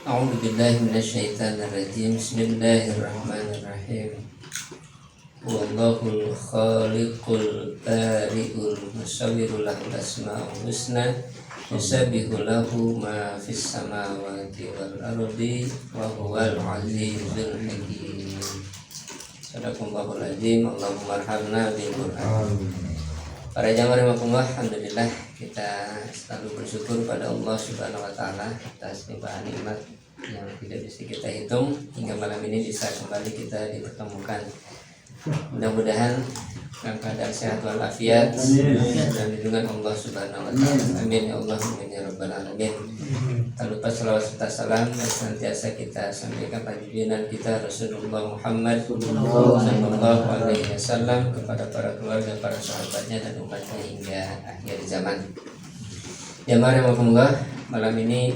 A'udzu billahi minasyaitonir rajim. Bismillahirrahmanirrahim. Wallahul khaliqul bari'ul musawwirul lahul asmaul husna yusabbihu lahu ma fis samawati wal ardi wa huwal azizul hakim. Sadaqallahul azim. Allahumma arhamna bil Qur'an. Para jamaah rahimakumullah, alhamdulillah kita selalu bersyukur pada Allah Subhanahu wa taala atas limpahan nikmat yang tidak bisa kita hitung hingga malam ini bisa kembali kita dipertemukan. Mudah-mudahan dalam keadaan sehat walafiat dan lindungan Allah Subhanahu wa taala. Amin ya Allah, amin ya rabbal alamin. Tak lupa salawat serta salam yang senantiasa kita sampaikan pada junjungan kita Rasulullah Muhammad sallallahu alaihi wasallam kepada para keluarga, para sahabatnya dan umatnya hingga akhir zaman. Jamaah rahimakumullah, malam ini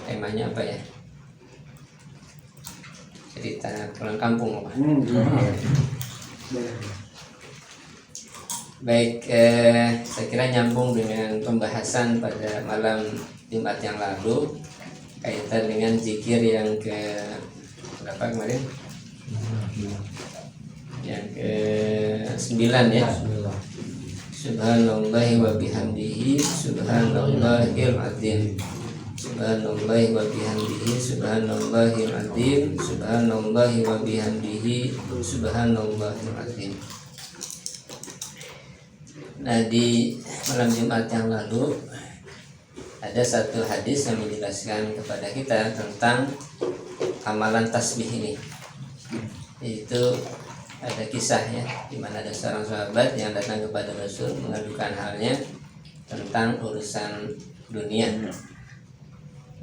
temanya apa ya? Cerita pulang kampung apa? Baik, saya kira nyambung dengan pembahasan pada malam Jumat yang lalu kaitan dengan zikir yang ke berapa kemarin? Yang ke 9 ya. Subhanallahi wa bihamdihi subhanallahil azim. Subhanallahi wa bihamdihi subhanallahil azim. Subhanallahi wa bihamdihi subhanallahil azim. Nah, di malam Jumat yang lalu ada satu hadis yang menjelaskan kepada kita tentang amalan tasbih ini. Itu ada kisah ya, di mana ada seorang sahabat yang datang kepada Rasul mengadukan halnya tentang urusan dunia.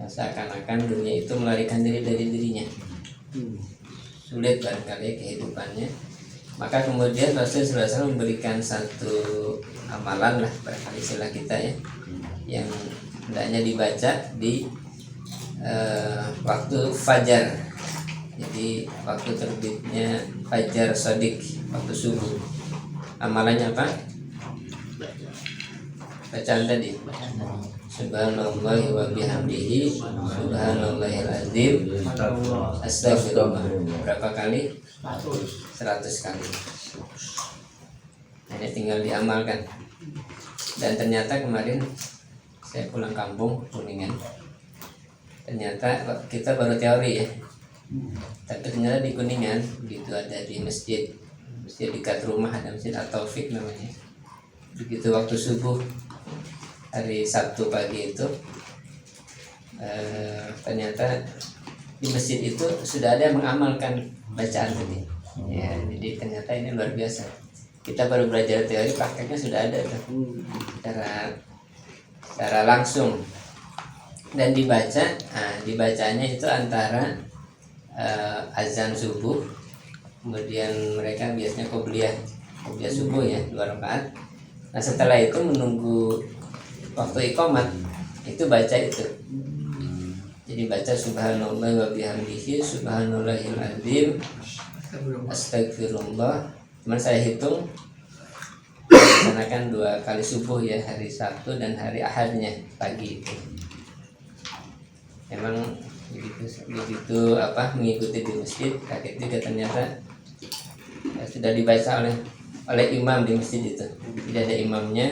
Yang seakan-akan dunia itu melarikan diri dari dirinya. Sulit barangkali kehidupannya. Maka kemudian Rasul SAW memberikan satu amalan lah, barangkali istilah kita ya, yang hendaknya dibaca di waktu fajar. Jadi waktu terbitnya fajar shadiq, waktu subuh. Amalannya apa? Bacaan tadi. Subhanallahi wa bihamdihi subhanallahil azim. Astagfirullah. Berapa kali? 100 kali. Hanya tinggal diamalkan. Dan ternyata kemarin saya pulang kampung Kuningan. Ternyata kita baru teori ya. Tapi ternyata di Kuningan begitu ada di masjid dekat rumah ada masjid At-Taufik namanya. Begitu waktu subuh hari Sabtu pagi itu ternyata di masjid itu sudah ada yang mengamalkan bacaan tadi ya, jadi ternyata ini luar biasa. Kita baru belajar teori, prakteknya sudah ada tuh secara langsung dan dibaca. Dibacanya itu antara azan subuh, kemudian mereka biasanya qobliyah subuh ya 2 rakaat. Nah setelah itu menunggu waktu iqamat itu baca itu. Jadi baca subhanallah wa bihamdihi subhanallahil azim astagfirullah. Cuman saya hitung laksanakan 2 kali subuh ya, hari Sabtu dan hari Ahadnya pagi itu. Memang begitu mengikuti di masjid, kaget juga ternyata sudah dibaca oleh imam di masjid itu. Tidak ada imamnya.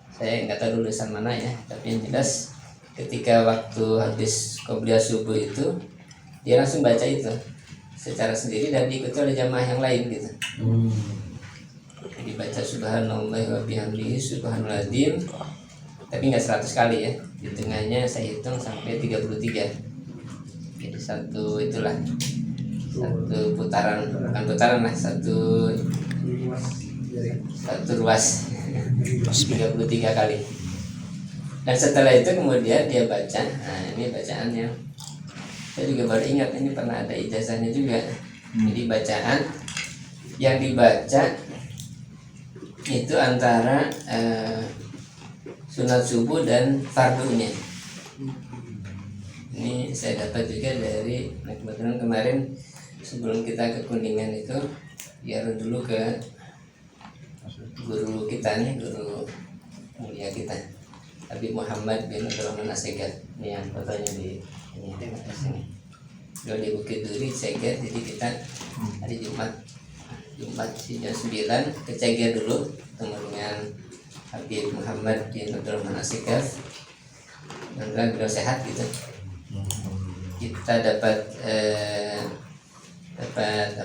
Saya nggak tahu lulusan mana ya, tapi yang jelas ketika waktu habis qobliyah subuh itu dia langsung baca itu secara sendiri dan diikuti oleh jamaah yang lain gitu. Jadi baca subhanallah wa bihamdihi subhanal azim, tapi nggak 100 kali ya, di tengahnya saya hitung sampai 33. Jadi satu putaran, bukan putaran lah, satu ruas 33 kali. Dan setelah itu kemudian dia baca. Nah ini bacaannya saya juga baru ingat, ini pernah ada ijazahnya juga. Jadi bacaan yang dibaca itu antara sunat subuh dan fardunya. Ini saya dapat juga dari, kebetulan kemarin sebelum kita ke Kuningan itu ya dulu ke guru kita nih, guru mulia kita. Habib Muhammad bin Abdurrahman Assegaf. Ini yang fotonya di sini. Kalau di Bukit Duri Ceger, jadi kita hari Jumat jam 9 ke Ceger dulu ketemu dengan Habib Muhammad bin Abdurrahman Assegaf. Dan beliau sehat gitu. Kita dapat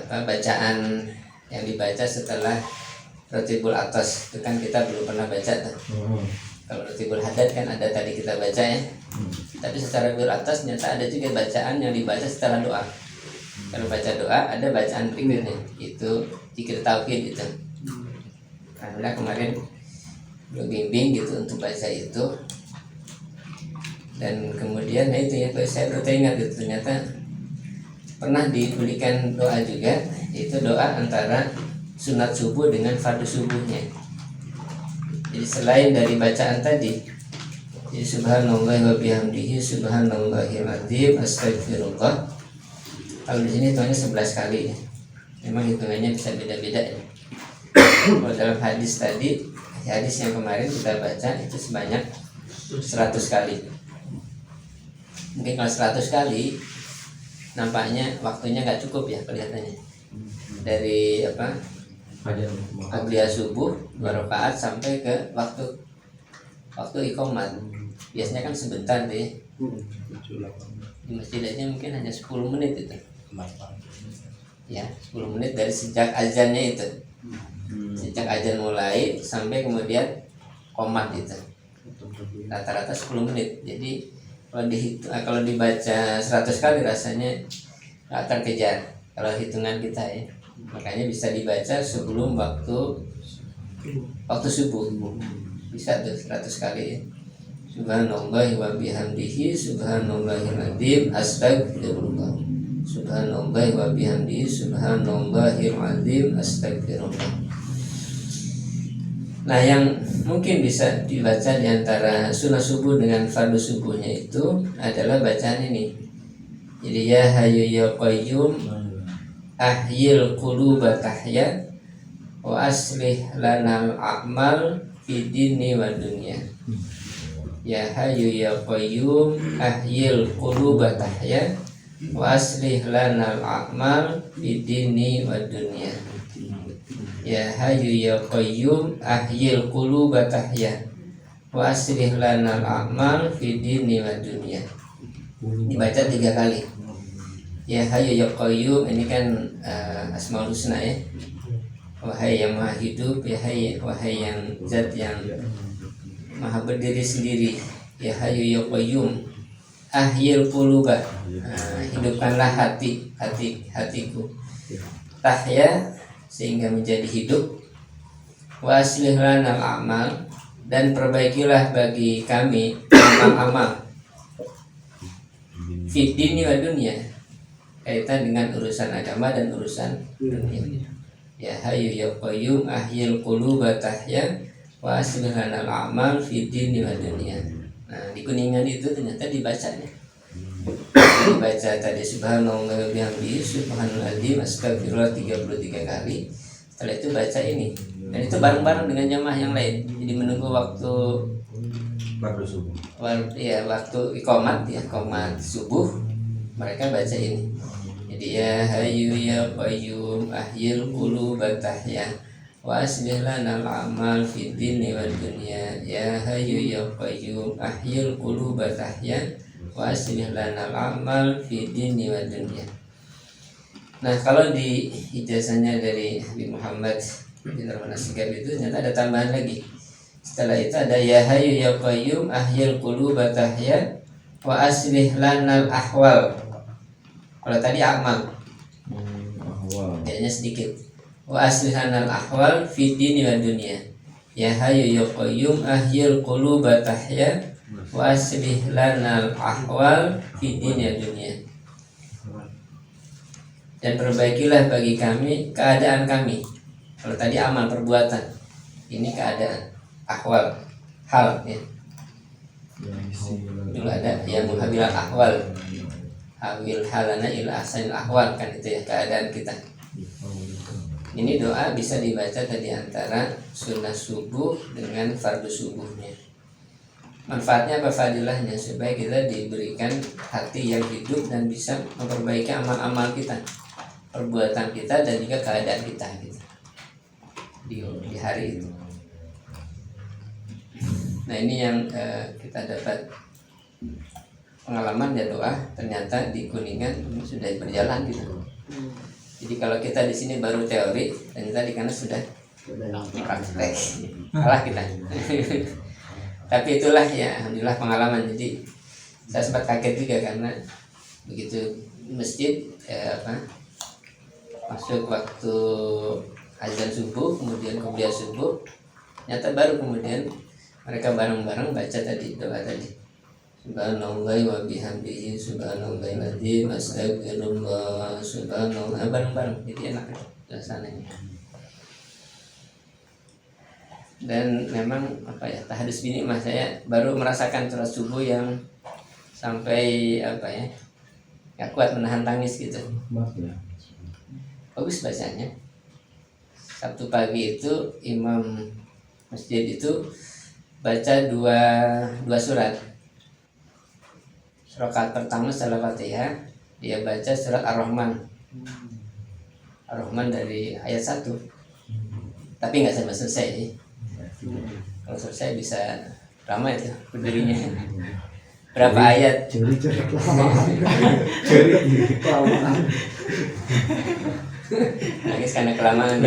bacaan yang dibaca setelah Rotibul Atas. Itu kan kita belum pernah baca tuh. Kalau Rotibul Hadad kan ada tadi kita baca ya. Tapi secara Rotibul Atas ternyata ada juga bacaan yang dibaca setelah doa. Kalau baca doa ada bacaan berikutnya, itu zikir tauhid itu. Alhamdulillah kemarin belum bimbing gitu untuk baca itu. Dan kemudian itu ya, saya baru ingat itu ternyata pernah diberikan doa juga, itu doa antara sunat subuh dengan fardu subuhnya. Jadi selain dari bacaan tadi, jadi subhanallah wa bihamdihi subhanallahil azim astagfirullah. Kalau di sini hitungannya 11 kali ya. Memang hitungannya bisa beda-beda ya. Kalau dalam hadis tadi, hadis yang kemarin kita baca itu sebanyak 100 kali. Mungkin kalau 100 kali nampaknya waktunya nggak cukup ya kelihatannya. Dari Qabliyah subuh 2 rakaat sampai ke waktu iqamat. Biasanya kan sebentar deh. Di masjid aja mungkin hanya 10 menit itu. Ya, 10 menit dari sejak azannya itu. Sejak azan mulai sampai kemudian qomat itu. Rata-rata 10 menit. Jadi kalau dibaca 100 kali rasanya nggak terkejar kalau hitungan kita ya. Makanya bisa dibaca sebelum waktu subuh. Bisa tuh 100 kali ya. Subhanallah wa bihamdihi subhanallahil azim astagfirullah. Subhanallah wa bihamdihi subhanallahil azim astagfirullah. Nah, yang mungkin bisa dibaca di antara sunnah subuh dengan fardu subuhnya itu adalah bacaan ini. Jadi ya hayyu ya qayyum ahyil quluba tahya wa aslih lanal a'mal fid dini wa dunya. Ya hayyu ya qayyum ahyil quluba tahya wa aslih lanal a'mal fid dini wa dunya. Ya hayyu ya qayyum ahyil quluba tahya wa aslih lanal a'mal fid dini wa dunya. Dibaca 3 kali. Ya hayyu ya qayyum ini kan asmaul husna ya. Wahai yang maha hidup, ya wahai yang zat yang maha berdiri sendiri. Ya hayyu ya qayyum ahyil quluba, hidupkanlah hatiku. Tahya sehingga menjadi hidup. Wa aslih lanal a'mal, dan perbaikilah bagi kami amal-amal fid dini wa dunya, kaitan dengan urusan agama dan urusan dunia. Ya hayyu ya qayyum ahyil quluba tahya wa aslih lanal a'mal fid dini wa dunya. Nah, di Kuningan itu ternyata dibacanya. Dibaca tadi subhanallah wa bihamdihi subhanal azim astagfirullah 33 kali. Setelah itu baca ini. Dan itu bareng-bareng dengan jamaah yang lain. Jadi menunggu waktu subuh. Waktu iqamat ya, qomat subuh, mereka baca ini. Jadi ya hayyu ya qayyum ahyil quluba tahya wa aslih lanal a'mal fid dini wad dunya. Ya hayyu ya qayyum ahyil quluba tahya wa aslih lanal a'mal fid dini wad dunya. Nah, kalau di ijazahnya dari Habib Muhammad bin Abdurrahman Assegaf itu ternyata ada tambahan lagi. Setelah itu ada ya hayyu ya qayyum ahyil quluba tahya wa aslih lanal ahwal. Kalau tadi amal, bedanya sedikit. Wa aslih lanal ahwal fid dini wa dunya. Ya hayyu ya qayyum ahyil quluba tahya wa aslih lanal ahwal fid dini wa dunya. Dan perbaikilah bagi kami keadaan kami. Kalau tadi amal perbuatan, ini keadaan ahwal hal ya. Dulu ada yang muhabilat ahwal, awil halana ila ahsanil ahwal, kan itu ya keadaan kita. Ini doa bisa dibaca tadi antara sunnah subuh dengan fardu subuhnya. manfaatnya apa, fadilahnya, supaya kita diberikan hati yang hidup dan bisa memperbaiki amal-amal kita, perbuatan kita, dan juga keadaan kita gitu di hari itu. Nah ini yang kita dapat pengalaman ya, doa ternyata di Kuningan sudah berjalan gitu. Jadi kalau kita di sini baru teori, ternyata di sana sudah praktek, kalah kita. Tapi itulah ya, alhamdulillah pengalaman. Jadi saya sempat kaget juga karena begitu masjid masuk waktu azan subuh, kemudian kuliah subuh, nyata baru kemudian mereka bareng-bareng baca tadi doa tadi, subhanallahi wa bihamdihi subhanallahil adzim astagfirullah subhanallah, bareng-bareng. Jadi enak suasananya. Dan memang tahadus bini mah saya baru merasakan sholat subuh yang sampai gak kuat menahan tangis gitu. Bagus bacanya. Sabtu pagi itu imam masjid itu baca dua surat. Rakaat pertama setelah Fatihah dia baca surat Ar-Rahman. Ar-Rahman dari ayat 1. Tapi nggak sampai selesai. Kalau selesai bisa ramai itu berdirinya. Berapa ayat? Nangis karena kelamaan.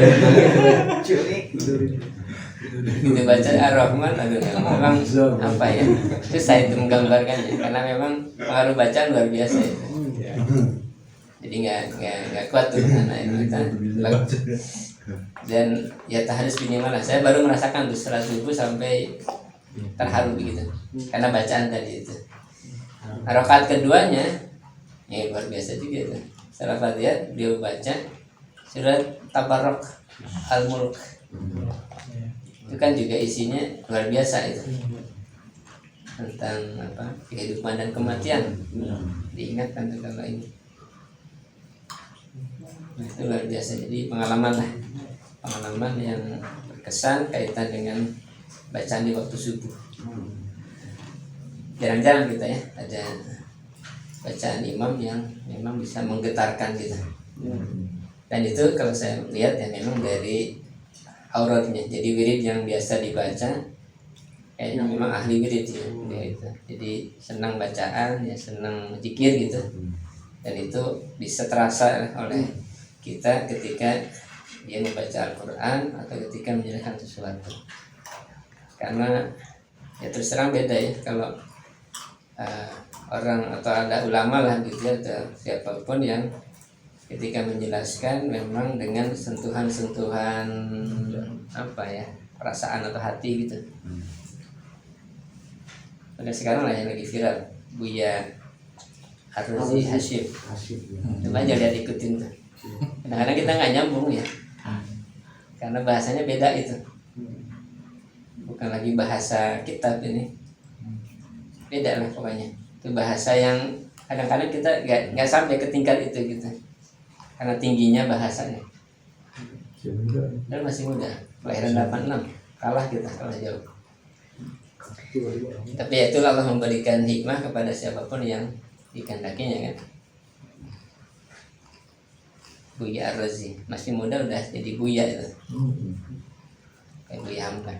Itu baca Ar-Rahman, aduh memang apa ya? Itu saya itu menggambarkannya karena memang pengaruh bacaan luar biasa itu. Jadi nggak kuat tuh anak kita. Dan ya tahadus minimal lah. Saya baru merasakan tuh setelah subuh sampai terharu begitu karena bacaan tadi itu. Rakaat keduanya ya luar biasa juga tuh. Setelah Fatihah dia baca surat Tabarok Al-Mulk. Itu kan juga isinya luar biasa itu, tentang kehidupan dan kematian. Diingatkan tuh kalau ini. Nah, itu luar biasa. Jadi pengalaman yang berkesan kaitan dengan bacaan di waktu subuh. Jarang-jarang kita ya ada bacaan imam yang memang bisa menggetarkan kita. Dan itu kalau saya lihat ya memang dari auratnya. Jadi wirid yang biasa dibaca kayaknya memang ahli wirid ya, gitu. Jadi senang bacaan ya, senang zikir gitu. Dan itu bisa terasa oleh kita ketika dia membaca Al-Quran atau ketika menjelaskan sesuatu. Karena ya terus terang beda ya kalau orang atau ada ulama lah gitu ya, atau siapapun yang ketika menjelaskan memang dengan sentuhan-sentuhan perasaan atau hati gitu. Pada sekarang lah yang lagi viral Buya Ar-Razi Hashim. Coba aja lihat ikutin tuh. Kadang-kadang kita nggak nyambung ya, karena bahasanya beda itu. Bukan lagi bahasa kitab ini, beda lah pokoknya. Itu bahasa yang kadang-kadang kita nggak sampai ke tingkat itu gitu. Karena tingginya bahasanya. Dan masih muda, kelahiran 86, kalah jauh. Tapi ya itulah Allah memberikan hikmah kepada siapapun yang dikehendakinya kan. Buya Ar-Razi masih muda udah jadi Buya itu. Kayak Buya Hamka.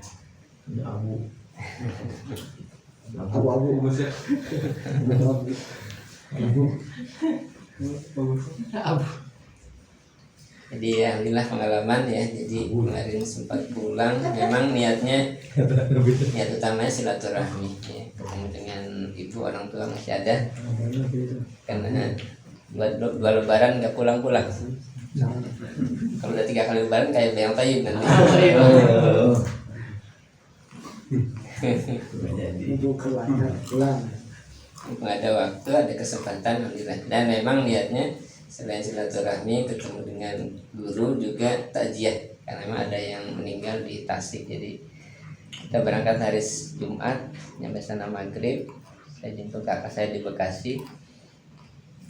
Jadi alhamdulillah pengalaman ya. Jadi kemarin sempat pulang. Memang niat utamanya silaturahmi ya, ketemu dengan ibu, orang tua masih ada. Karena buat 2 lebaran nggak pulang-pulang. Kalau udah 3 kali lebaran kayak bayang tayyib nanti. Nggak ada waktu, ada kesempatan alhamdulillah. Dan memang niatnya selain silaturahmi ketemu dengan guru juga takziah, karena memang ada yang meninggal di Tasik. Jadi kita berangkat hari Jumat, nyampe sana maghrib, saya jemput kakak saya di Bekasi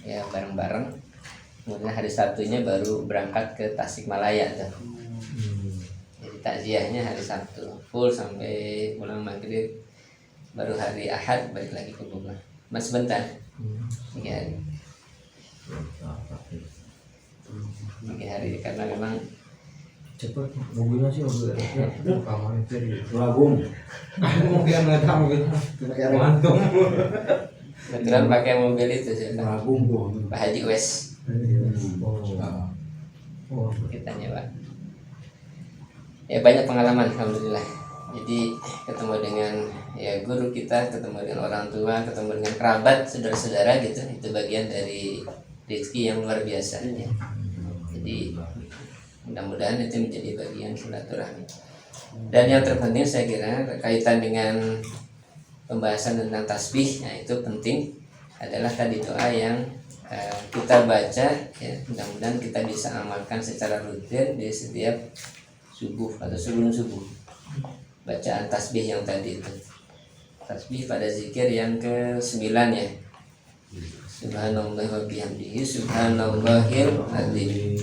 ya bareng-bareng. Kemudian hari Sabtunya baru berangkat ke Tasikmalaya tuh. Jadi takziahnya hari Sabtu full sampai pulang maghrib baru hari Ahad balik lagi ke Bogor. Mas sebentar. 3 hari. 3 hari karena memang cepat mobilnya sih mobil kamarnya jadi lagung mungkin nggak tahu gitu mantung kebetulan pakai mobil itu sih lagung tuh Pak Haji Wes oh kita nyewa. Ya banyak pengalaman alhamdulillah. Jadi ketemu dengan ya guru kita, ketemu dengan orang tua, ketemu dengan kerabat, saudara-saudara gitu. Itu bagian dari rezeki yang luar biasa ya. Jadi mudah-mudahan itu menjadi bagian silaturahmi. Dan yang terpenting saya kira kaitan dengan pembahasan tentang tasbih, nah itu penting adalah tadi doa yang kita baca ya, mudah-mudahan kita bisa amalkan secara rutin di setiap subuh atau sebelum subuh. Bacaan tasbih yang tadi itu. Tasbih pada zikir yang ke-9 ya. Subhanallah wa bihamdihi subhanallahil azim.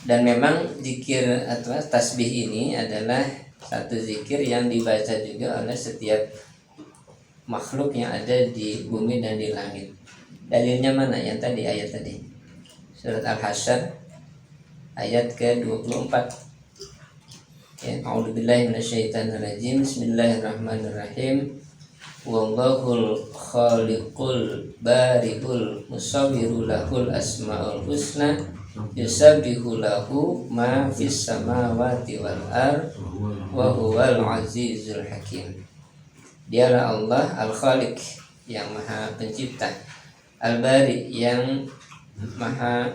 Dan memang zikir atau tasbih ini adalah satu zikir yang dibaca juga oleh setiap makhluk yang ada di bumi dan di langit. Dalilnya mana? Yang tadi ayat tadi. Surat Al-Hasyr ayat ke-24. Ya, a'udzubillahi minasyaitonirrajim. Bismillahirrahmanirrahim. Wallahul khaliqul bari'ul musawwiru lahul asmaul husna yusabbihu lahu ma fis samawati wal ard wa huwal azizul hakim. Dialah Allah Al-Khaliq yang maha pencipta, Al-Bari yang maha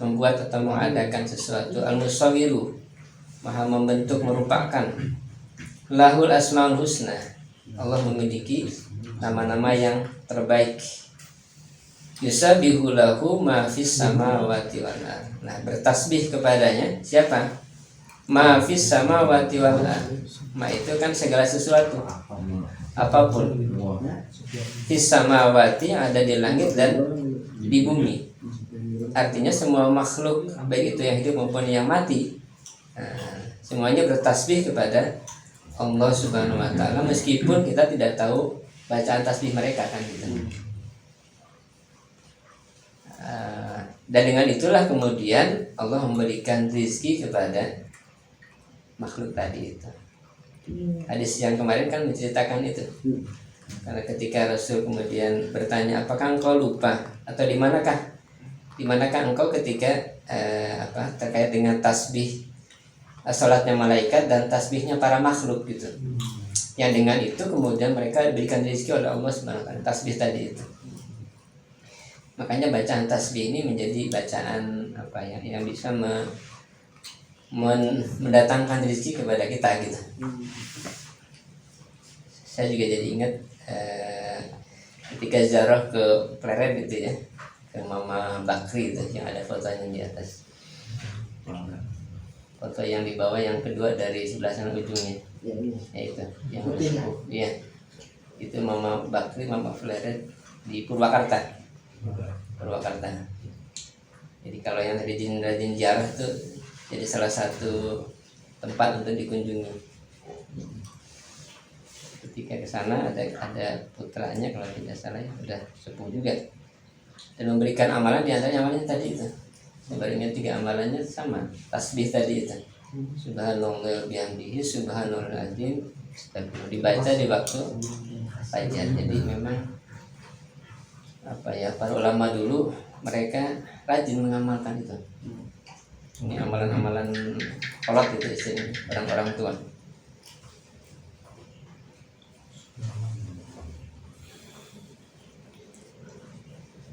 membuat atau mengadakan sesuatu, Al-Musawwiru maha membentuk merupakan, Lahul Asmaul Husna Allah memiliki nama-nama yang terbaik. Yusabbihu lahu ma fis samawati wal ard. Nah, bertasbih kepadanya siapa? Ma fis samawati wal ard. Ma itu kan segala sesuatu. Apapun. Fis samawati yang ada di langit dan di bumi. Artinya semua makhluk baik itu yang hidup maupun yang mati. Nah, semuanya bertasbih kepada Allah Subhanahu wa taala meskipun kita tidak tahu bacaan tasbih mereka kan gitu. Dan dengan itulah kemudian Allah memberikan rizki kepada makhluk tadi itu. Hadis yang kemarin kan menceritakan itu. Karena ketika Rasul kemudian bertanya, apakah engkau lupa atau di manakah engkau ketika terkait dengan tasbih salatnya malaikat dan tasbihnya para makhluk gitu. Yang dengan itu kemudian mereka diberikan rezeki oleh Allah Subhanahu wa taala, tasbih tadi itu. Makanya bacaan tasbih ini menjadi bacaan yang bisa mendatangkan rezeki kepada kita gitu. Saya juga jadi ingat ketika ziarah ke Pleret gitu ya, ke Mama Bakri itu yang ada fotonya di atas. Foto yang di bawah yang kedua dari sebelah sana ujungnya. Ya itu yang iya. Itu Mama Bakri, Mama Pleret di Purwakarta. Jadi kalau yang rajin ziarah itu jadi salah satu tempat untuk dikunjungi. Ketika ke sana ada putranya kalau tidak salah ya, udah sepuh juga. Dan memberikan amalan di antaranya amalannya tadi itu. Sebenarnya 3 amalannya sama, tasbih tadi itu. Subhanallah bihamdihi subhanallahil azim. Dibaca di waktu fajar. Jadi memang para ulama dulu mereka rajin mengamalkan itu. Ini amalan-amalan sholat itu istilahnya orang-orang tua.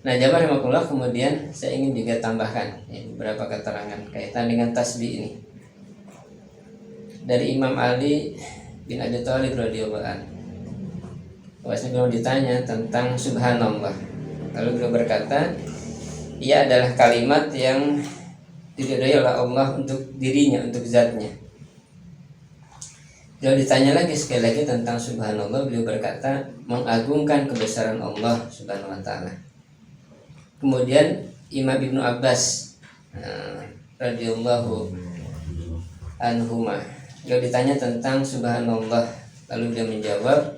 Nah, jamaah rahimakumullah, kemudian saya ingin juga tambahkan beberapa keterangan kaitan dengan tasbih ini. Dari Imam Ali bin Abi Thalib radhiyallahu anhu. Beliau ditanya tentang subhanallah. Lalu beliau berkata, ia adalah kalimat yang diridhai oleh Allah untuk dirinya, untuk zatnya. Beliau ditanya lagi sekali lagi tentang subhanallah. Beliau berkata, mengagungkan kebesaran Allah subhanahu wa ta'ala. Kemudian Imam Ibnu Abbas radhiyallahu anhuma, beliau ditanya tentang subhanallah. Lalu dia menjawab,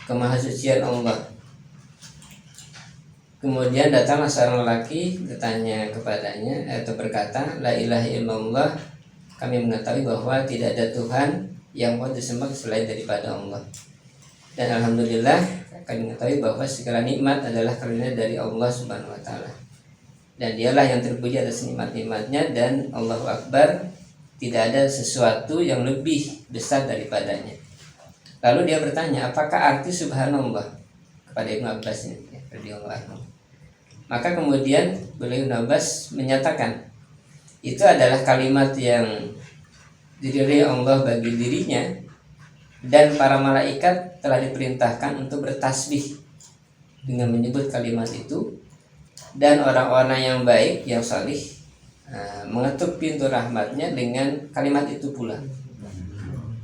kemahasucian Allah. Kemudian datanglah seorang lelaki bertanya kepadanya atau berkata, la ilaha illallah, kami mengetahui bahwa tidak ada Tuhan yang mau disembah selain daripada Allah. Dan alhamdulillah kami mengetahui bahwa segala nikmat adalah karunia dari Allah Subhanahu wa taala. Dan dialah yang terpuji atas nikmat-nikmatnya, dan Allahu Akbar, tidak ada sesuatu yang lebih besar daripadanya. Lalu dia bertanya, apakah arti subhanallah kepada Ibnu Abbas ini? Radhiyallahu anhu. Maka kemudian beliau Ibnu Abbas menyatakan, itu adalah kalimat yang diridhai Allah bagi dirinya, dan para malaikat telah diperintahkan untuk bertasbih dengan menyebut kalimat itu, dan orang-orang yang baik, yang salih, mengetuk pintu rahmatnya dengan kalimat itu pula.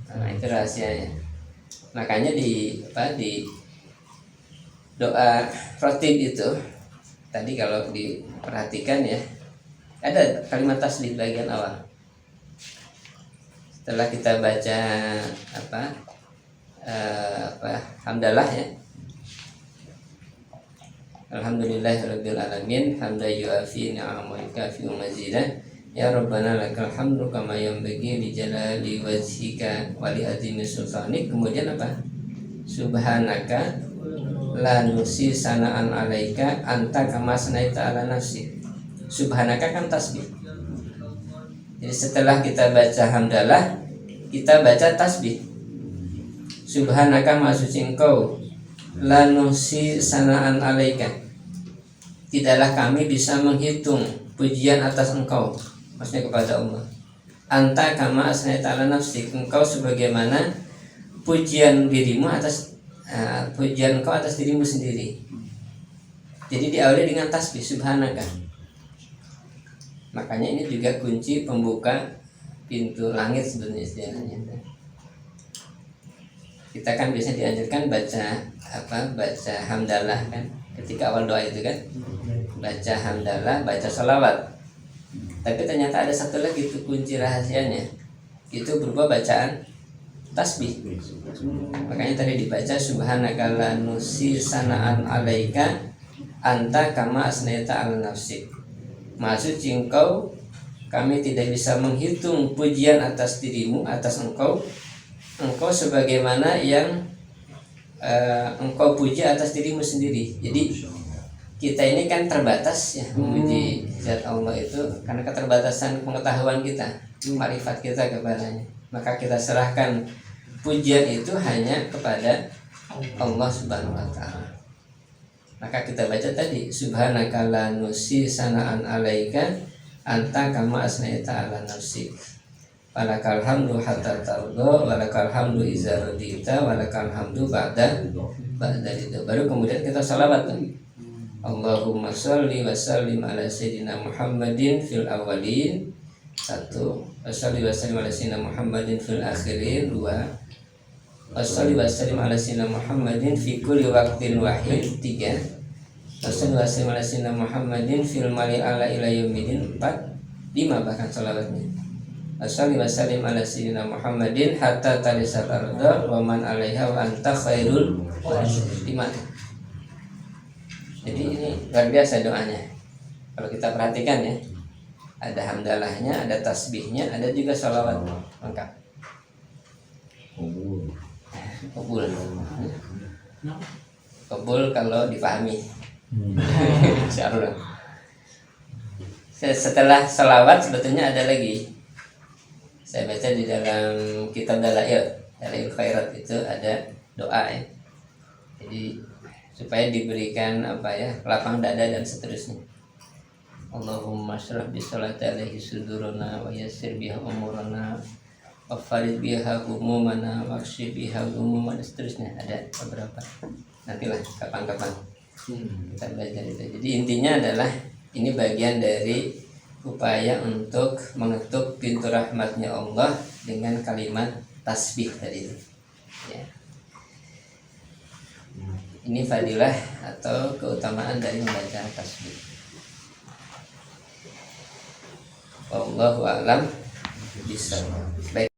Nah, itu rahasianya. Makanya di doa rotib itu tadi kalau diperhatikan ya, ada kalimat tasbih bagian awal. Setelah kita baca hamdalah ya, alhamdulillahirabbil alamin, hamdan yuafi ni'amahu wa yukafi'u mazidah, ya rabbana lakal hamdu kama yanbaghi li jalali wajhika wa li azimi sultanik. Kemudian apa? Subhanaka la nusi sana'an alaika anta kama sanaita ala nafsi. Subhanaka kan tasbih. Jadi setelah kita baca hamdalah, kita baca tasbih. Subhanaka maha suci engkau, la nusi sana'an alaika, tidaklah kami bisa menghitung pujian atas engkau, maksudnya kepada Allah. Anta kama asnaita ala nafsik, engkau sebagaimana pujian dirimu atas pujian engkau atas dirimu sendiri. Jadi diawali dengan tasbih subhanaka. Makanya ini juga kunci pembuka pintu langit sebenarnya istilahnya. Kita kan biasanya dianjurkan baca hamdalah kan ketika awal doa itu kan, baca hamdalah, baca sholawat. Tapi ternyata ada satu lagi itu kunci rahasianya, itu berupa bacaan tasbih. Makanya tadi dibaca subhanaka la nusi sana'an alaika anta kama asnaita ala nafsik. Maksud engkau, kami tidak bisa menghitung pujian atas dirimu, atas engkau sebagaimana yang engkau puji atas dirimu sendiri. Jadi kita ini kan terbatas ya memuji zat Allah itu karena keterbatasan pengetahuan kita, marifat kita kepadanya. Maka kita serahkan pujian itu hanya kepada Allah Subhanahu wa taala. Maka kita baca tadi subhanaka la nusi sana'an alaika anta kama asnaita ala nafsik. Walakal hamdu hatta tardo, walakal hamdu iza radita, walakal hamdu ba'da itu. Baru kemudian kita salawat. Allahumma sholli wa sallim ala sayyidina Muhammadin fil awwalin. 1. Wa sholli wa sallim ala sayyidina Muhammadin fil akhirin. 2. Wa sholli wa sallim ala sayyidina Muhammadin fi kulli waqtin wahid. 3. Wa sholli wa sallim ala sayyidina Muhammadin fil mali ala ila yaumidin. 4. 5 bahkan salawatnya. Assalli wa sallim ala sayyidina Muhammadin hatta talisat arda wa man alaiha wa anta khairul iman. Jadi ini luar biasa doanya. Kalau kita perhatikan ya, ada hamdalahnya, ada tasbihnya, ada juga sholawat lengkap. Kabul kalau dipahami. Insyaallah. Setelah sholawat sebetulnya ada lagi. Saya baca di dalam kitab Dalail Khairat itu ada doa ya. Jadi supaya diberikan lapang dada dan seterusnya. Allahumma syrah bi sholati alaihi sudurana wa yassir biha umurana wa farid biha humumana wa kshif biha humumana dan seterusnya. Ada beberapa. Nantilah kapan-kapan kita belajar itu. Jadi intinya adalah ini bagian dari upaya untuk mengetuk pintu rahmatnya Allah dengan kalimat tasbih tadi itu. Ya. Ini fadilah atau keutamaan dari membaca tasbih. Wallahu a'lam bishawab. Baik.